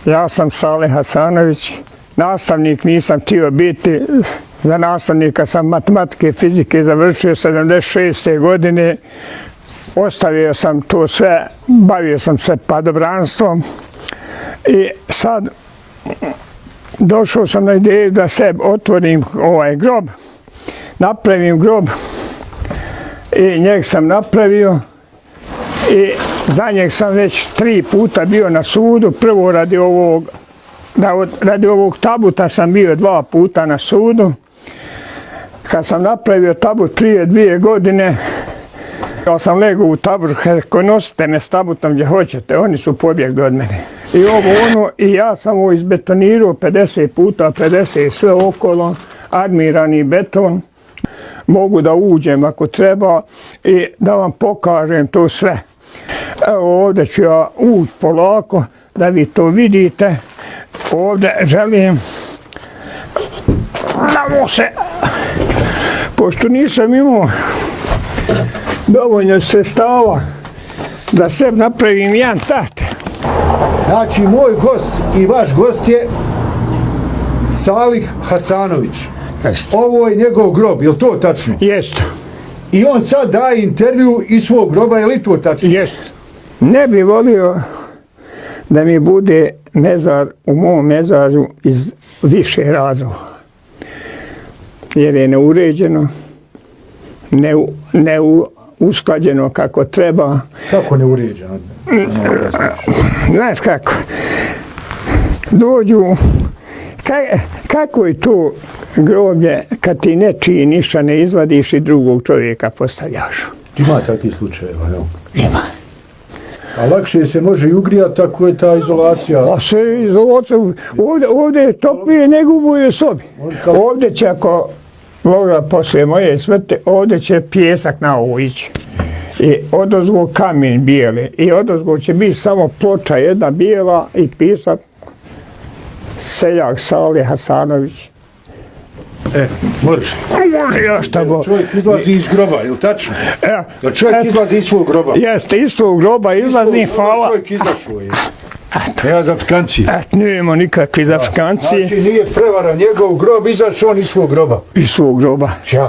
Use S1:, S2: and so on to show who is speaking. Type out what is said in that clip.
S1: Ja sam Salih Hasanović, nastavnik nisam htio biti, za nastavnika sam matematike i fizike završio 76. godine, ostavio sam to sve, bavio sam se padobranstvom i sad došao sam na ideju da se otvorim ovaj grob, napravim grob i njeg sam napravio i za njeg sam već 3 puta bio na sudu. Prvo radi ovog tabuta sam bio 2 puta na sudu. Kad sam napravio tabut prije 2 godine, ja sam legao u tabut, rekao nosite me s tabutom gdje hoćete, oni su pobjegli od mene. I i ja sam ovo izbetonirao 50 puta 50 sve okolo, armirani beton. Mogu da uđem ako treba i da vam pokažem to sve. Evo ovdje ću ja ući polako da vi to vidite. Ovdje želim da se, pošto nisam imao dovoljno sredstava da sebi napravim jedan tat.
S2: Znači, moj gost i vaš gost je Salih Hasanović. Ovo je njegov grob, je li to tačno?
S1: Jeste.
S2: I on sad daje intervju iz svog groba, je li to tačno?
S1: Jeste. Ne bi volio da mi bude mezar u mom mezaru iz više razloga. Jer je neuređeno, neusklađeno kako treba.
S2: Kako neuređeno?
S1: Znaš kako? Dođu, kako je to groblje kad ti nečiji ništa ne izvadiš i drugog čovjeka postavljaš?
S2: Ima takvih slučajeva, jel?
S1: Ima.
S2: A lakše se može i ugrijati, tako je ta izolacija.
S1: A se izolacija, ovdje je toplije nego u mojoj sobi. Ovdje će, ako Boga poslije moje smrti, ovdje će pjesak na ovo ići. I odozgo kamen bijeli. I odozgo će biti samo ploča jedna bijela i pisat seljak Salih Hasanović.
S2: Može.
S1: Može ja šta bo.
S2: Čovjek izlazi iz groba, je li tačno? Da čovjek izlazi iz svog groba.
S1: Jeste, iz svog groba izlazi, hvala.
S2: Čovjek izašao je. Nema zafrikancije.
S1: Nemamo nikakve zafrikancije.
S2: Znači nije prevara, njegov grob izašao on iz svog groba.
S1: Iz svog groba.
S2: Ja.